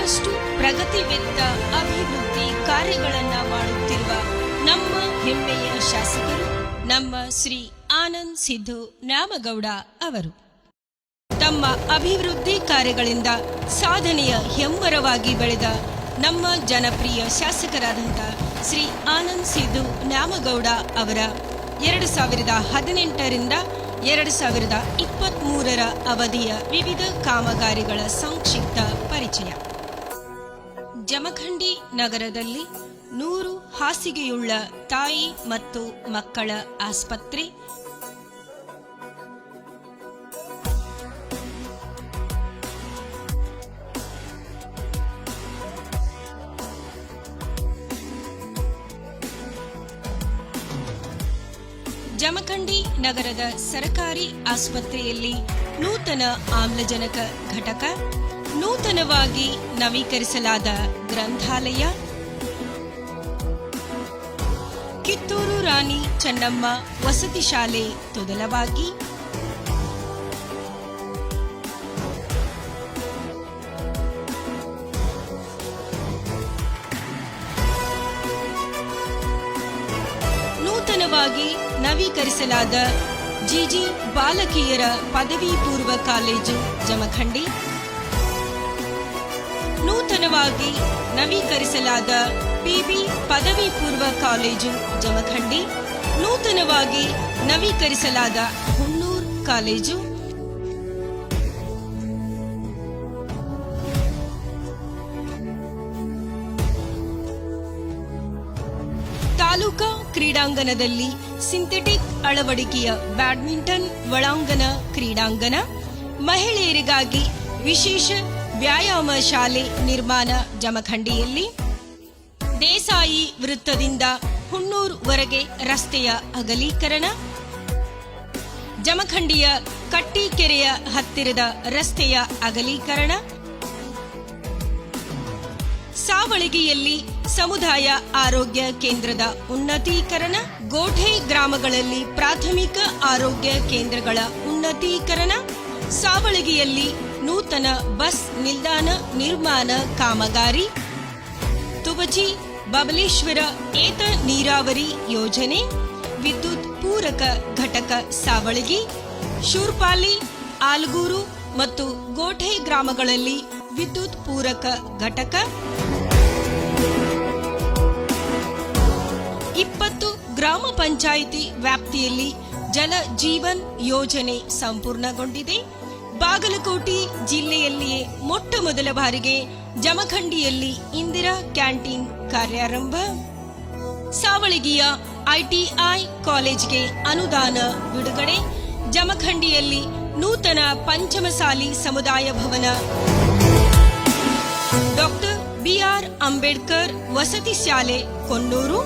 ಸಾಕಷ್ಟು ಪ್ರಗತಿವೆತ್ತ ಅಭಿವೃದ್ಧಿ ಕಾರ್ಯಗಳನ್ನು ಮಾಡುತ್ತಿರುವ ನಮ್ಮ ಹೆಮ್ಮೆಯ ಶಾಸಕರು ನಮ್ಮ ಶ್ರೀ ಆನಂದ್ ಸಿದ್ದು ನ್ಯಾಮಗೌಡ ಅವರು. ತಮ್ಮ ಅಭಿವೃದ್ಧಿ ಕಾರ್ಯಗಳಿಂದ ಸಾಧನೆಯ ಹೆಮ್ಮರವಾಗಿ ಬೆಳೆದ ನಮ್ಮ ಜನಪ್ರಿಯ ಶಾಸಕರಾದಂಥ ಶ್ರೀ ಆನಂದ್ ಸಿದ್ದು ನ್ಯಾಮಗೌಡ ಅವರ 2018ರಿಂದ 2023 ಅವಧಿಯ ವಿವಿಧ ಕಾಮಗಾರಿಗಳ ಸಂಕ್ಷಿಪ್ತ ಪರಿಚಯ. ಜಮಖಂಡಿ ನಗರದಲ್ಲಿ 100 ಹಾಸಿಗೆಯುಳ್ಳ ತಾಯಿ ಮತ್ತು ಮಕ್ಕಳ ಆಸ್ಪತ್ರೆ, ಜಮಖಂಡಿ ನಗರದ ಸರ್ಕಾರಿ ಆಸ್ಪತ್ರೆಯಲ್ಲಿ ನೂತನ ಆಮ್ಲಜನಕ ಘಟಕ, ನೂತನವಾಗಿ ನವೀಕರಿಸಲಾದ ಗ್ರಂಥಾಲಯ, ಕಿತ್ತೂರು ರಾಣಿ ಚೆನ್ನಮ್ಮ ವಸತಿ ಶಾಲೆ ತೊದಲವಾಗಿ, ನೂತನವಾಗಿ ನವೀಕರಿಸಲಾದ ಜಿಜಿ ಬಾಲಕಿಯರ ಪದವಿ ಪೂರ್ವ ಕಾಲೇಜು ಜಮಖಂಡಿ, ನೂತನವಾಗಿ ನವೀಕರಿಸಲಾದ ಪಿಬಿ ಪದವಿ ಪೂರ್ವ ಕಾಲೇಜು ಜಮಖಂಡಿ, ನೂತನವಾಗಿ ನವೀಕರಿಸಲಾದ ಹುಣ್ಣೂರು ಕಾಲೇಜು, ತಾಲೂಕಾ ಕ್ರೀಡಾಂಗಣದಲ್ಲಿ ಸಿಂಥೆಟಿಕ್ ಅಳವಡಿಕೆಯ ಬ್ಯಾಡ್ಮಿಂಟನ್ ಒಳಾಂಗಣ ಕ್ರೀಡಾಂಗಣ, ಮಹಿಳೆಯರಿಗಾಗಿ ವಿಶೇಷ ವ್ಯಾಯಾಮ ಶಾಲೆ ನಿರ್ಮಾಣ ಜಮಖಂಡಿಯಲ್ಲಿ, ದೇಸಾಯಿ ವೃತ್ತದಿಂದ ಹುಣ್ಣೂರುವರೆಗೆ ರಸ್ತೆಯ ಅಗಲೀಕರಣ, ಜಮಖಂಡಿಯ ಕಟ್ಟಿಕೆರೆಯ ಹತ್ತಿರದ ರಸ್ತೆಯ ಅಗಲೀಕರಣ, ಸಾವಳಗಿಯಲ್ಲಿ ಸಮುದಾಯ ಆರೋಗ್ಯ ಕೇಂದ್ರದ ಉನ್ನತೀಕರಣ, ಗೋಠೆ ಗ್ರಾಮಗಳಲ್ಲಿ ಪ್ರಾಥಮಿಕ ಆರೋಗ್ಯ ಕೇಂದ್ರಗಳ ಉನ್ನತೀಕರಣ, ಸಾವಳಗಿಯಲ್ಲಿ ನೂತನ ಬಸ್ ನಿಲ್ದಾಣ ನಿರ್ಮಾಣ ಕಾಮಗಾರಿ, ತುಬಚಿ ಬಬಲೇಶ್ವರ ಏತ ನೀರಾವರಿ ಯೋಜನೆ, ವಿದ್ಯುತ್ ಪೂರಕ ಘಟಕ ಸಾವಳಗಿ, ಶೂರ್ಪಾಲಿ, ಆಲ್ಗೂರು ಮತ್ತು ಗೋಠೆ ಗ್ರಾಮಗಳಲ್ಲಿ ವಿದ್ಯುತ್ ಪೂರಕ ಘಟಕ, 20 ಗ್ರಾಮ ಪಂಚಾಯಿತಿ ವ್ಯಾಪ್ತಿಯಲ್ಲಿ ಜಲ ಜೀವನ್ ಯೋಜನೆ ಸಂಪೂರ್ಣಗೊಂಡಿದೆ. ಬಾಗಲಕೋಟೆ ಜಿಲ್ಲೆಯಲ್ಲಿಯೇ ಮೊಟ್ಟ ಮೊದಲ ಬಾರಿಗೆ ಜಮಖಂಡಿಯಲ್ಲಿ ಇಂದಿರಾ ಕ್ಯಾಂಟೀನ್ ಕಾರ್ಯಾರಂಭ, ಸಾವಳಗಿಯ ಐಟಿಐ ಕಾಲೇಜ್ಗೆ ಅನುದಾನ ಬಿಡುಗಡೆ, ಜಮಖಂಡಿಯಲ್ಲಿ ನೂತನ ಪಂಚಮಸಾಲಿ ಸಮುದಾಯ ಭವನ, ಡಾಕ್ಟರ್ ಬಿಆರ್ ಅಂಬೇಡ್ಕರ್ ವಸತಿ ಶಾಲೆ ಕೊಣ್ಣೂರು,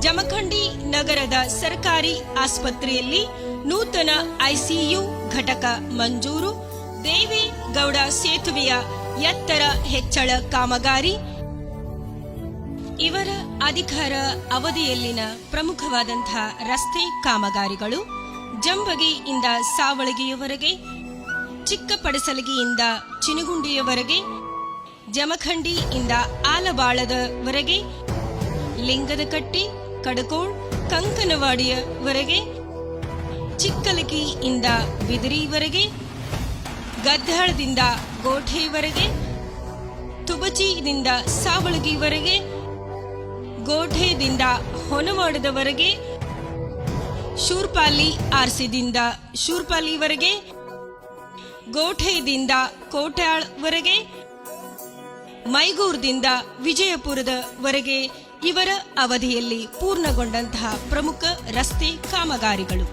ಜಮಖಂಡಿ ನಗರದ ಸರ್ಕಾರಿ ಆಸ್ಪತ್ರೆಯಲ್ಲಿ ನೂತನ ಐಸಿಯು ಘಟಕ ಮಂಜೂರು, ದೇವೇಗೌಡ ಸೇತುವೆಯ ಎತ್ತರ ಹೆಚ್ಚಳ ಕಾಮಗಾರಿ ಇವರ ಅಧಿಕಾರ ಅವಧಿಯಲ್ಲಿನ ಪ್ರಮುಖವಾದಂತಹ ರಸ್ತೆ ಕಾಮಗಾರಿಗಳು ಜಂಬಗಿಯಿಂದ ಸಾವಳಗಿಯವರೆಗೆ, ಚಿಕ್ಕಪಡಸಲಗಿಯಿಂದ ಚಿನಗುಂಡಿಯವರೆಗೆ, ಜಮಖಂಡಿಯಿಂದ ಆಲಬಾಳದವರೆಗೆ, ಲಿಂಗದಕಟ್ಟಿ, ಕಡಕೋಳ್, ಕಂಕನವಾಡಿಯವರೆಗೆ, ಚಿಕ್ಕಲಕಿಯಿಂದ ಬಿದಿರಿವರೆಗೆ, ಗದ್ದಾಳದಿಂದ ಗೋಠೆವರೆಗೆ, ತುಬಚಿದಿಂದ ಸಾವಳಗಿವರೆಗೆ, ಗೋಠೆದಿಂದ ಹೊನವಾಡದವರೆಗೆ, ಶೂರ್ಪಾಲಿ ಆರ್ಸಿದಿಂದ ಶೂರ್ಪಾಲಿವರೆಗೆ, ಗೋಠೆದಿಂದ ಕೋಟ್ಯಾಳ್ವರೆಗೆ, ಮೈಗೂರ್ದಿಂದ ವಿಜಯಪುರದವರೆಗೆ ಇವರ ಅವಧಿಯಲ್ಲಿ ಪೂರ್ಣಗೊಂಡಂತಹ ಪ್ರಮುಖ ರಸ್ತೆ ಕಾಮಗಾರಿಗಳು.